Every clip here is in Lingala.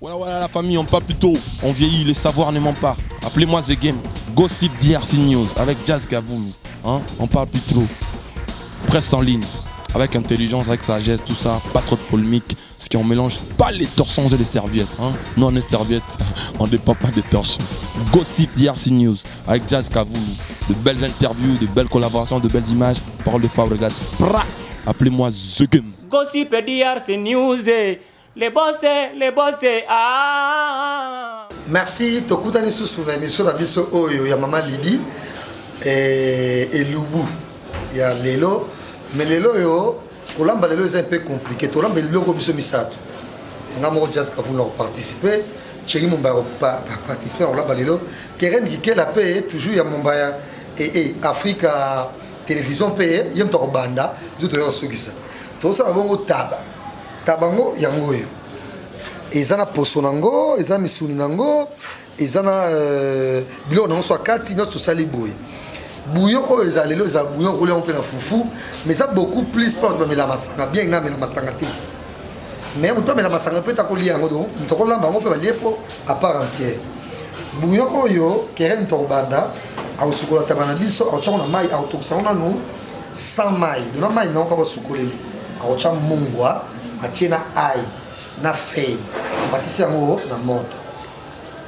Voilà la famille, on parle plus tôt, on vieillit, le savoir ne ment pas. Appelez-moi The Game, Gossip DRC News avec Jazz Gavoulou. Hein? On parle plus trop. Presse en ligne, avec intelligence, avec sagesse, tout ça, pas trop de polémique. Ce qui on mélange pas les torsons et les serviettes. Hein? Nous on est serviettes, on ne dépend pas des torsons. Gossip DRC News avec Jazz Gavoulou. De belles interviews, de belles collaborations, de belles images. Parole de Fabregas. Appelez-moi The Game. Gossip DRC News. Les boss, ah. Merci, tokutani sous la émission de Biso Oyo, ya Maman Lydie et Lubu. Il y a Lelo, mais Lelo yo, Kolamba Lelo est un peu compliqué. Tolamba Lelo ko biso misato. Ngamo Jazz Gavoulou participer, Chéri Mumba participer au Lamba Lelo. Keren Gike la paix toujours ya Mumba et Africa Télévision paix, yem to banda, tout yo sugisa. To ça bongo taba. Tabango yango yo ezana poso nango ezana misuni nango ezana bilo nango so akati nyonso sali boye bouillon oyo ezalelo eza bouillon kolia mpe na fufu mais ça beaucoup plus pas de la masanga bien na mela masanga te mais on doit mela masanga peut ta kolia yango donc on to lamba ngo pe balie po à part entière bouillon oyo keren to banda au sukola tabana biso au chona mai au toksa ona no sans mai de na mai non ko sukoleli au cha mungwa atie na ail na feuille bâtisse yango na montre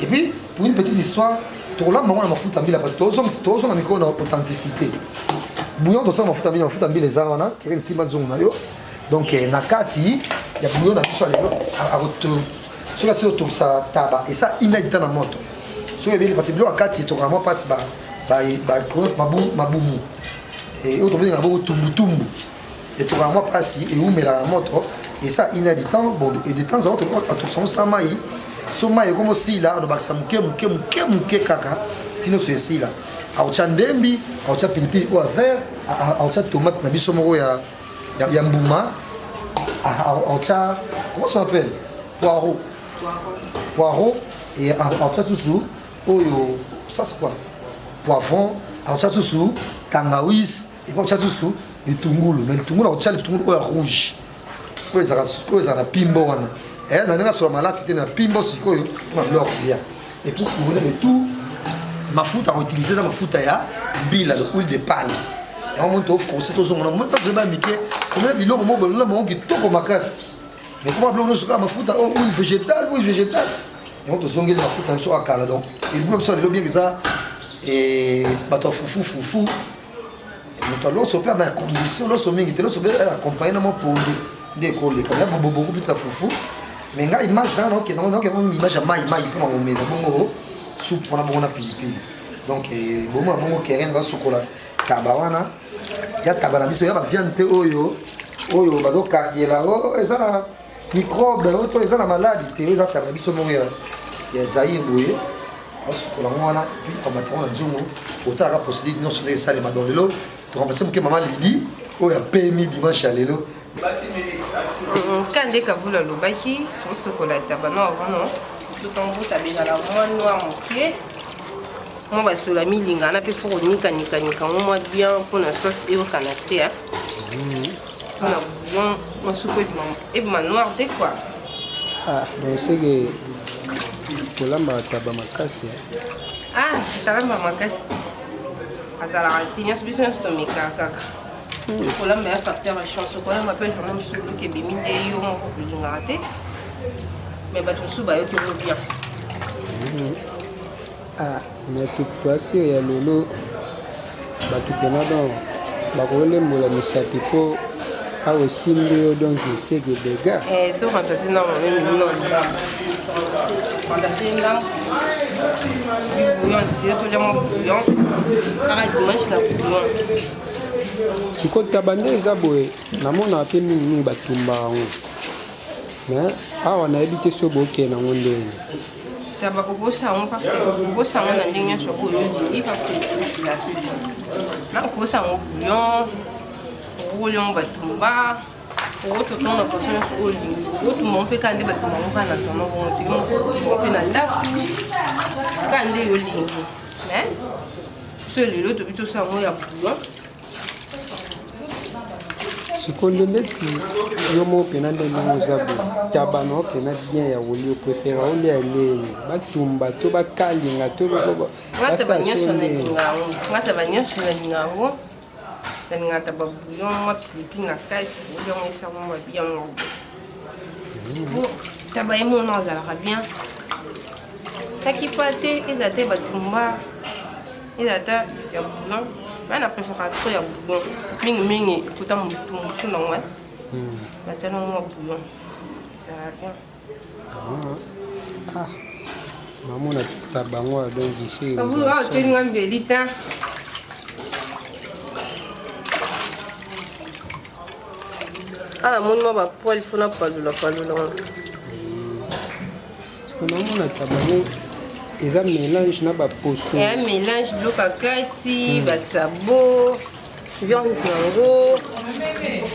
et puis pour une petite histoire tola mango na mafuta mbila parce que tozo na micro na authenticité bouillon tozo na mafuta mbila eza wana kere nsimba nzongo na yo donc na kati ya bouillon na biso lelo aroto soka sio to sa taba et ça inédit na moto so ebeli parce que bilo akati to vraiment passe ba kono mabumu et autre bien ngabo tumbu et to vraiment passe et où mais la moto et ça inédit bon et de temps en temps on sans maï so maï comme si là on va ça muke kaka tino so si là au chandembi au cha pilipili au vert au cha tomate na biso moko ya mbuma au cha comment ça s'appelle poireau et au cha susu oyo ça c'est quoi poivron au cha susu tangawizi et au cha susu litungulu mais litungulu au cha litungulu rouge oyo na pimbo wana na ndenge sur malasi te na pimbo sikoyo na fleur bien et pour couvrir le tout mafuta on utiliser ça mafuta ya mbila l'huile de palme et on monte au fossé to zongo na monte to zeba mike comme la biloko mo bonla mo kitoko makasi mais comment blongo suka mafuta huile végétale et on to zongeli mafuta so akala donc il boule ça le bien que ça et bato fufu moto lo so pe ma condition lo so mingi te lo so be accompagner na mo pondo ndekole quand même beaucoup plus ça fufu mais nga image là non que non image à mai pour mon mais bongo soupe pour na bongo na pilipili donc bongo keren va sokola kabawana ya tabana biso ya ba viande te oyo bazo kariela ezana microbe oto ezana maladie te ezana tabana biso mo ya zaïr boye sokola ngwana puis on va tirer nzungu otala ka procédure non sur les salles dans le lot to remplacer mon Maman Lydie oyo PMI dimanche à lelo Quand Kavula Lubaki, tout ce qu'on a tabano avant, tout en bout avec la moine noire moquée. On va sur la milinga, on a pu faire nika, on va bien pour la sauce et au canapé. On a besoin de soupe et ma noire de quoi. Ah, mais c'est que pour la mataba makasi. Ah, ça va ma casse. Azala, tu n'as pas besoin de tomber kaka. Pour la meilleure facteur de chance, on m'appelle je me suis dit que Bimi est au moins plus raté. Mais bah tout ça, tout va bien. Ah, mais tout passé, il y a le lot. Bah tout est là dans. Bah on les mots la misati pour ah aussi mieux donc c'est que des gars. Et tout remplacer non même non. On a fait là. Bouillon, c'est tout le monde bouillon. Arrête de manger la bouillon. Siko tabande eza boye namona pe mingi batumba yango mais awa nayebi te so boke nango ndenge taba kokosa yango parce que kokosa yango na ndenge nyonso oyo olingi parce que na kokosa yango bouillon okolia yango batumba okototonga faso nyonso oyo olingi otumba mpe ka nde batumba yango ka na tono bongo tiki moko mpe na ndako ka nde yo olingi mais so lelo tobi tosala yango ya bouillon sikoyo neti yo mo pena ndenge ozabe taba no pena bien ya woli préféré olia eleni batumba to bakalinga to ngata banyosho na lingawo ngata babuyon mwa pilipili na kati olia mo esako mwa bien mo taba ye mo na azalaka bien taki pa te eza te batumba eza ta ya bouillon bana préféré trop ya bouillon mingi ekuta mutu na ngwa basala mwa bouillon ezala bien mamona tabango donc ici kabulu awa otelinga mbeli ta ala moni mwa bapoile mpona palula namona tabango eza mélange na baposo eya mélange biloko ya kati basabo viande nango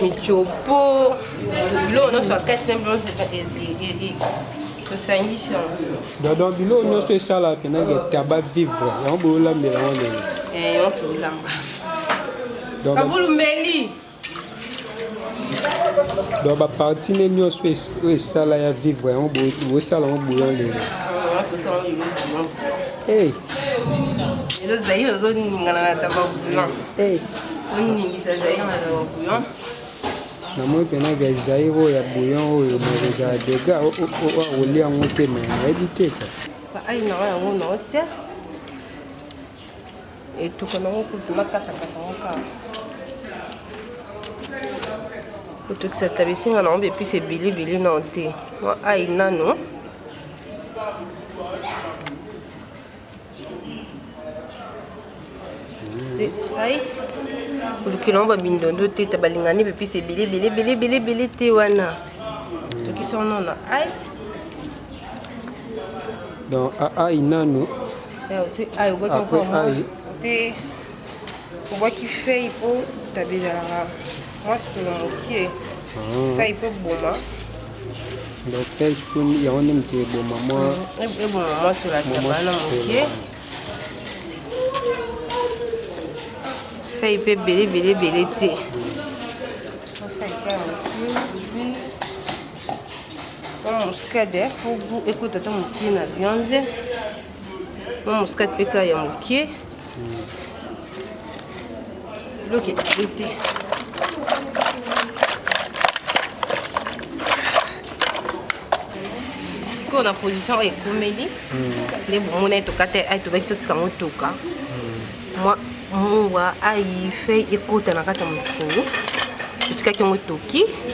michopo biloko nyonso ya kati na biloko tosangisi yango donc biloko nyonso esala penake taba vivre yango boolambela yango ndenge yango toolamba kabulumbeli donc baparti ne nyonso oyo esala ya vivre yango bosala yango bouillon ndenge elo zaire ozoningana na taba bouillon oningisa zaire na taba bouillon namoni penaka zaire oyo ya bouillon oyo ezala dega olia yango te me nayebi te ai nango yango nango tia etuka nango kutu makatakata ngo kaka otokisa taba esinga nango mpe episi ebele nao te mwa ai nano ai kolukela ngo babindondo te ta balingani bepisi ebele te wana tokisi ono na ai donc ai nano ai obwaki encore te obwaki fei mpo tabe ezalaka mwa solo mokie fei mpo boma donc fei mpo yango nde moto eboma eboma mwa solo ya tabana mokie fei mpe ebele te mwa muscade po gu ekota ta mokie na viande mwa muscade mpe kaka ya mokie biloko ebele te sikoyo na position oyo ekomeli nde bomona etokata ai tobaki totika ngo toka mwa ai fei ekota na kati ya mosulu etikaki yango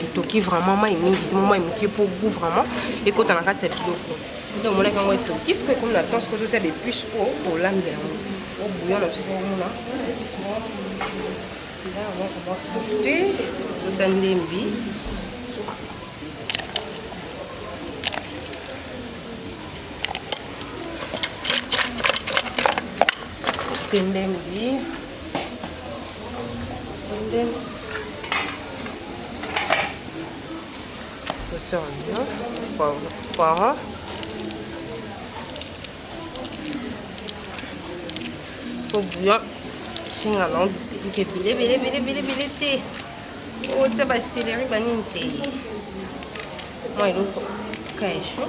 etoki vraiment mai mingi te mai mokie mpo gu vraiment ekota na kati ya biloko nde omonaki yango etoki sikoyo ekomi na temps sikoyo totia bepuce po kolambela yango obouillon na biso komona te totia ndembi ndembi poivron po bouillon singa na ebele te otia baseleri banini te mwa eloko kaesho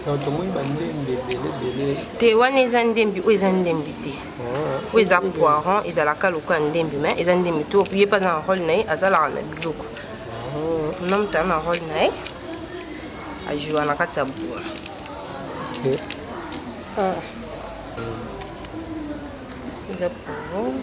tomoni bandembi ebele te wana eza ndembi oyo eza ndembi te oyo eza poiron ezalaka lokola ndembi me eza ndembi te ye mpe aza na role na ye azalaka na biloko na moto aza na role na ye ajouwa na kati ya bouillon eza poiron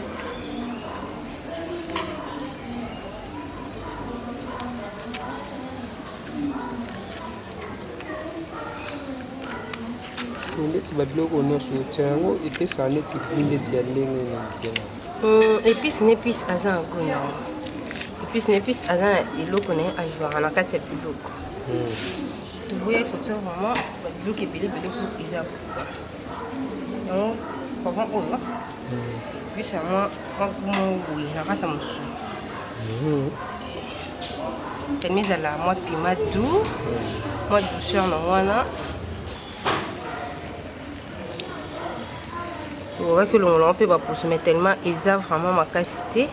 ndeti babiloko nyonso otia yango epesaka neti gui ndeti ya ndenge na mpena épice na épice aza na goût nango épice na épice aza na eloko na ye ajouaka na kati ya biloko toboya kotia vraiment babiloko ebele po eza buka yango papa oyo epesa mwa boye na kati ya mosulu tellement ezala mwa pima doux mwa douceur na wana okaki olongola mpe baposo mais tellement eza vraiment makasi te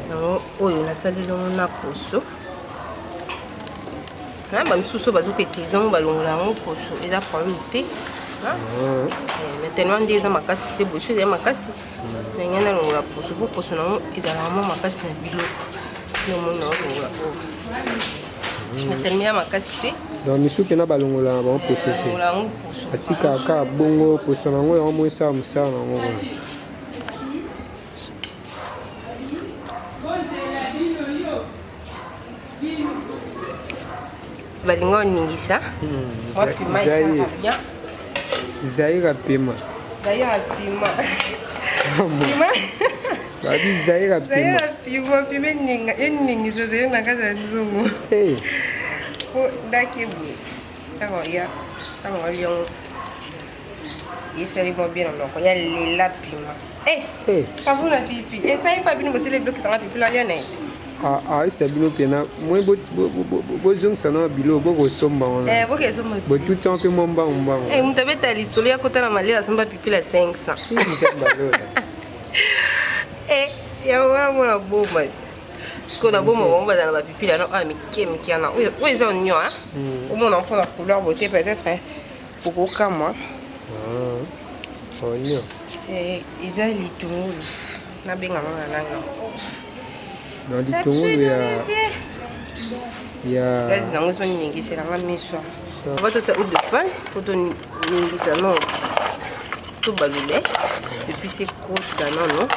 yango oyo nasaleli yango na poso bamisusu bazokoutilize yango balongola yango poso eza problème te mais tellement nde eza makasi te boso ezali makasi ndenge nalongola poso po poso nango ezala vraiment makasi na biloko nomona olongola oyo mais tellement eza makasi te donc misu mpena balongola na bango poso te atikaka bongo poso nango yango mo esala mosala nango kuna balinga oningisa zaira pema babi zaira pima eningisa ezali na kati ya nzungu po ndaki boye ntango ya ntango aliango esali mo bien na monoko ya lela pima kavuna pipi esali pa bino botili biloko ezanga pipi lalia na ete aisa bino mpena mwe bozongisa na biloko bokosomba wana botuti yango mpe mwa mbangu moto abeta lisolo ya kota na malio asomba pipi la 500 yango wana mona boma siko na boma bango bazala na bapipi lana oyo mike wana oyo eza onio omona mpona couleur beauté peut-être okokamwa onio eza litungulu nabengama na nanga na litungulu ya gazi nango so ningiselanga miso batota eau de pain po toningisa no to balule epuis ekota nono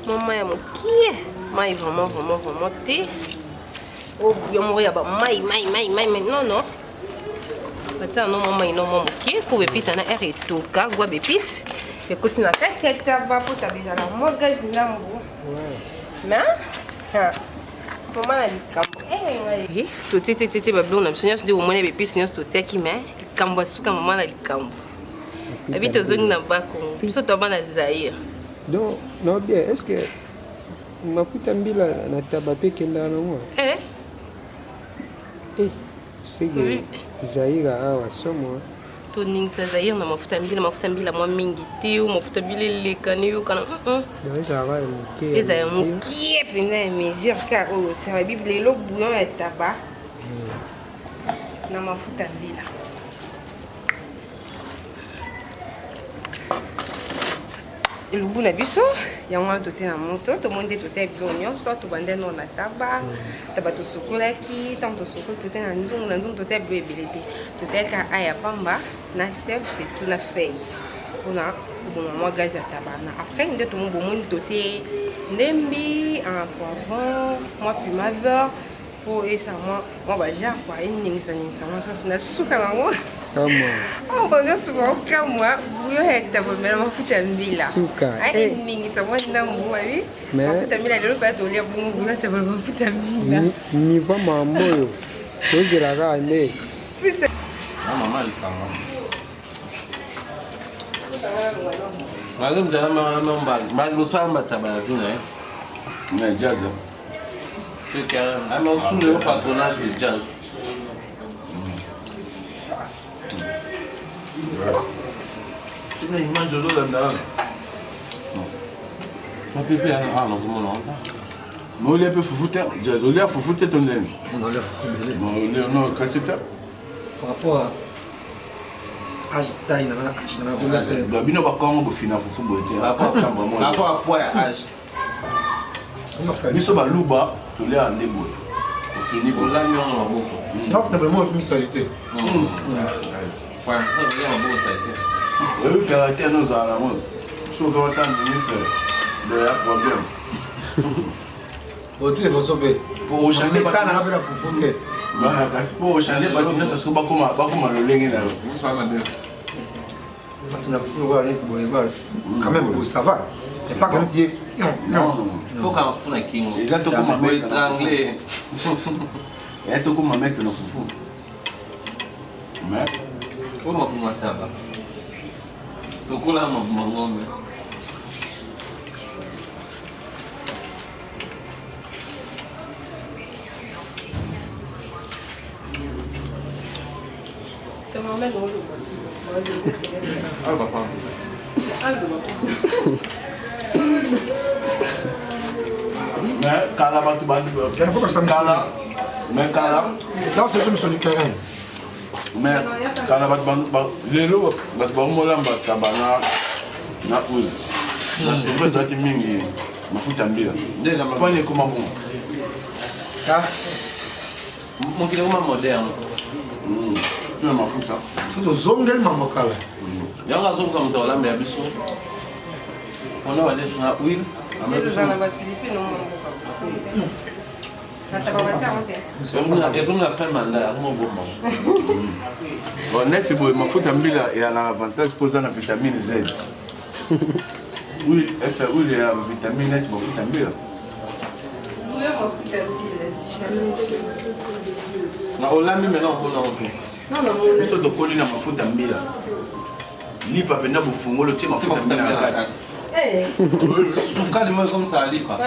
mama ya mokie mai vraiment te o bouillon moko ya bamai non batia no mwa mai no mwa mokie po bepisa na aire etoka gwa bepisi ekoti na kati ya taba po tabezala mwa gazi nambo na mama na likambo totietitieti babilo na biso nyonso nde omona bepisi nyonso totiaki me likambo asuka mama na likambo abi tozongi na bakongo biso toba na zaire donc non bien est ce que mafuta mbila na taba mpe kendaka nango seke zaire awa somo toningisa zaire na mafuta mbila mwa mingi te o mafuta mbila elekani yokana eza ya mokie mpenza ya mesure kaka oyo tiaka bible lelo bouillon ya taba na mafuta mbila elubu na biso yango wana totie na moto tomoni nde totia biloko nyonso tobande no na taba tosokolaki ntango tosokoli totia na ndungu totia bilo ebele te totiaka aya pamba na chef surtout na feuille mpona koboma mwa gaz ya taba na après nde tomobomoni totie ndembi un poivron mwa pimaveur po esa mwa bajar kwa eningisa mwa sosi na suka nango bonza suka okamwa buyo ya taba mela mafuta ya mbila eningisa mwa ndambu abi mafuta mbila lelo mpe tolia bongo buyo ya taba mafuta ya mbila niva mambo oyo tozelaka nde mama likanga malum jana mama lusamba taba ya vina mais jazz c'est carrément sous le patronage de jazz. Tu veux une manche de l'eau là-dedans? Tu peux faire un non, comment on entend? Moi, il est un peu foufouté. Jazz, il est un foufouté ton lait. On enlève foufouté. Non, quand c'est ça? Par rapport à âge, taille, on a la bino va quand on finit foufou boité. Rapport à poids et âge. Biso ba luba to le ande boy. To fini ko la mi on maboko. Non, c'est vraiment une misalité. Ouais, on va maboko ça été. Oui, caractère nous a la moi. So quand on ministre de la problème. Bon, tu es votre pour changer ça na la foufouté. Bah, kasi pour changer ba tout ça ba comme le lengi na. Ça va bien. Na foufou quand même ça va. C'est pas comme pied. Non. Faut qu'on fasse un king. Exactement comme étrangler. Et tout comme mettre dans foufou. Mais comment on taba? Donc là mon Mais Kala va te battre. Mais Kala. Non, c'est comme sur le terrain. Mais Kala va te battre. Les lots, va te battre na huile. C'est vrai que tu mingi mafuta mbila. Déjà ma pone comme bon. Ah, Mon kilo moderne. Tu as mafuta. c'est au zongel mamokala. Yanga zo comme dans la mer biso. On a allé sur la huile. Et pour la fin mandat, on va Honnête, mafuta mbila et à l'avantage posant la vitamine Z. Oui, essa huile a vitamine net mafuta mbila. on l'a mis maintenant on a Biso tokoli na mafuta mbila. Lipa penda bofungolo tie mafuta mbila na kati. Sukali moi comme ça lipa.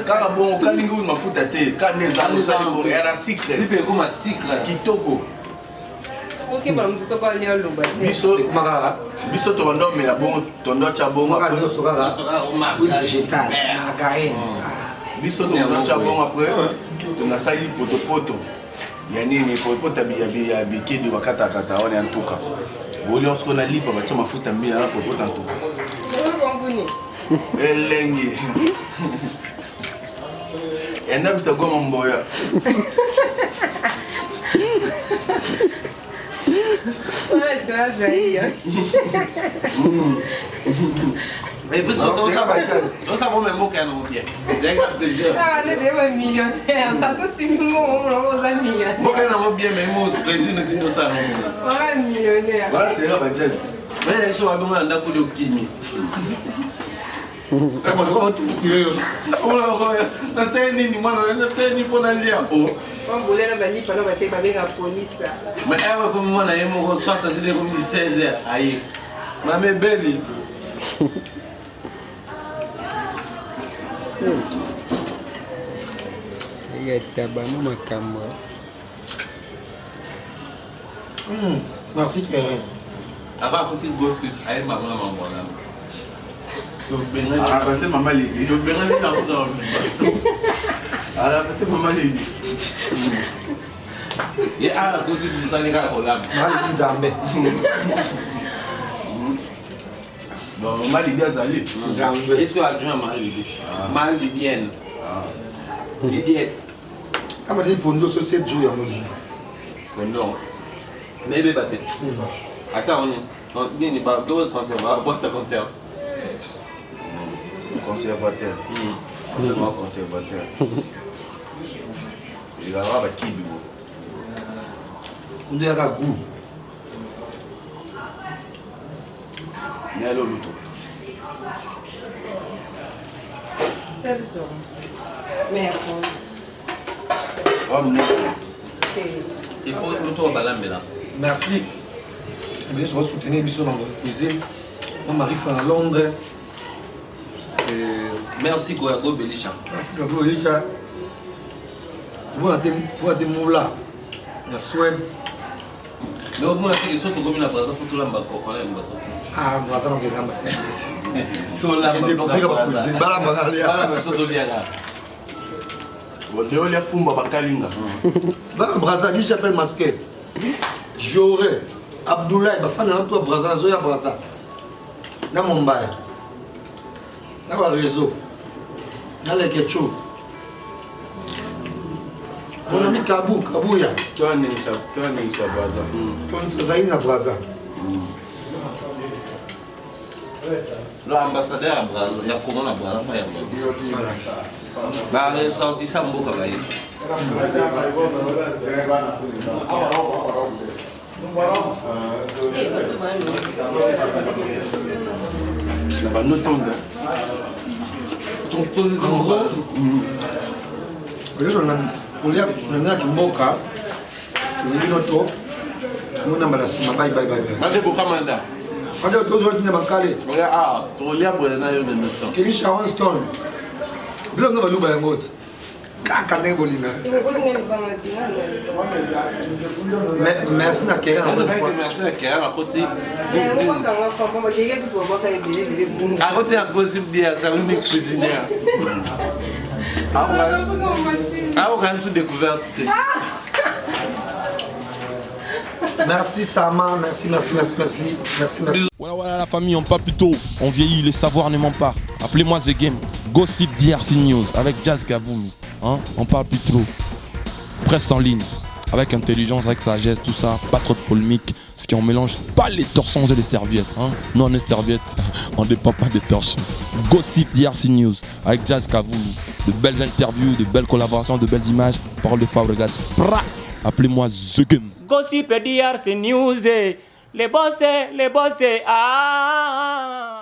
Kaka bon kalingi huile mafuta te, kane za nosali bon era sucre. Lipa comme un sucre. Kitoko. Ok, bon, je sais quoi aller au Loba. Biso tondo mela bon tondo cha bon. Huile végétale, margarine. Biso tondo cha bon après. Tona sali poto. Ya nini poto ya bikedi wakata kata on en tout cas. Boli on se connaît lipa ba cha mafuta mbila na poto en tout cas. Elengi. Enda bisa goma mboya. Ouais, tu vois, ça y est. Et puis on ça va même aucun bien. J'ai un plaisir. Ah, on est des millionnaires. Ça tous c'est mon millionnaire. Moi quand on bien mais moi plaisir ne dit ça non. Ouais, millionnaire. Voilà, c'est là budget. Mais so va demander ndako le kimi. On va tout tirer. Na c'est nini moi na c'est ni pour aller hapo. On voulait la bali pendant que tu avec la police. Mais elle comme moi na yemo ko soit ça dit comme 16h aïe. Ma me belle. ya tabano makambo. Merci Karen. Avant petit gossip aïe maman là. Ah, parce que maman Lady. Je vais aller dans le Ah, parce que maman Lady. Et ah, gossip ça les gars là. Mal Nzambe. Bon, maman Lady a zali. Est-ce que adjoint mal Lidienne. Lidiette. Kama dit pondo so 7 jours ya moni. Non. Mais bébé batte. Attends, on n'est pas deux conservateurs, boîte conserve. Conservateur. Vraiment conservateur. Il va avoir un kibi. On doit avoir goût. Mais alors, l'autre. Merde. Homme, Il faut le tour balambe là. Merci. Bien sûr, soutenir l'émission dans votre cuisine. Moi, Marie fait à Londres. Merci Koyako Belisha. Koyako Belisha. Pour être moula. La Suède. Mais au moins, il faut que tu la base pour tout l'ambako. Ah, moi, ça m'a fait l'amba. Tout l'ambako. Il est pour faire la cuisine. Balamba, il y a Fumba Bakalinga. Brazzaville, j'appelle masqué. J'aurais Abdoulaye, ma fan de toi, Brazza, Zoya Brazza. Dans Mumbai. Dans le réseau. Dans les Ketchou. Mon ami Kabouya. Tu as un Brazza. Tu as un Brazza. L'ambassadeur à Brazza, il y a comment la Brazza. Bah, il est sorti ça, mon beau travail. La banane tombe. En gros, on a Kimboka, on a notre on a Malasima, bye bye bye. Allez, pour Kamanda. Quand tu as tout le monde calé, Ah, tu regardes pour les naïfs de notre temps. Kelly Sharon Stone. Blanc va nous bailler mot. kaka ndenge bolinga. Merci na kere na bonne fois. Merci na kere na koti. A koti ya gossip dia ça me cuisiner. Ah on a sous découverte. Merci Sama, merci. Voilà la famille, on parle plus tôt. On vieillit, le savoir ne ment pas. Appelez-moi The Game. Gossip DRC News avec Jazz Gavoulou. Hein? On parle plus trop. Presse en ligne. Avec intelligence, avec sagesse, tout ça. Pas trop de polémique. Ce qui on mélange pas les torsons et les serviettes. Hein? Nous on est serviettes, on ne dépend pas des torsons. Gossip DRC News avec Jazz Gavoulou. De belles interviews, de belles collaborations, de belles images. Parole de Fabregas. Appelez-moi The Game. Gossip DRC News, les boss, ah.